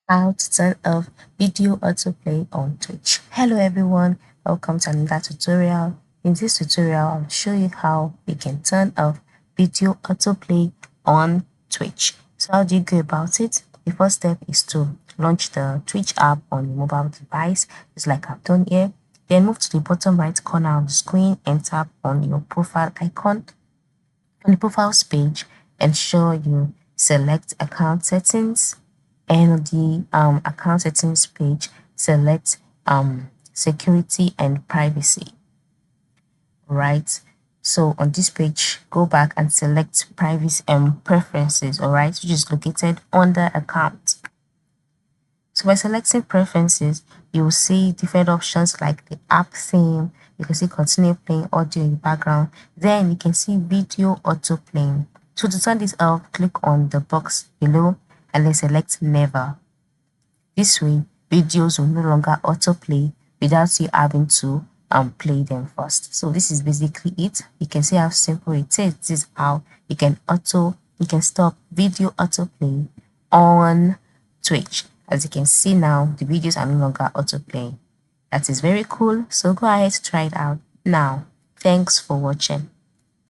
How to turn off video autoplay on Twitch. Hello everyone, welcome to another tutorial. In this tutorial, I'll show you how we can turn off video autoplay on Twitch. So how do you go about it? The first step is to launch the Twitch app on your mobile device, just like I've done here. Then move to the bottom right corner of the screen and tap on your profile icon. On the profiles page, ensure you select account settings, and on the account settings page, select security and privacy. Right, so on this page, go back and select privacy and preferences, all right, which is located under account. So by selecting preferences, you will see different options like the app theme. You can see continue playing audio in the background. Then you can see video auto playing. So to turn this off, click on the box below and then select never. This way, videos will no longer autoplay without you having to play them first. So this is basically it. You can see how simple it is. This is how you can stop video autoplay on Twitch. As you can see now, the videos are no longer autoplaying. That is very cool. So go ahead to try it out now. Thanks for watching.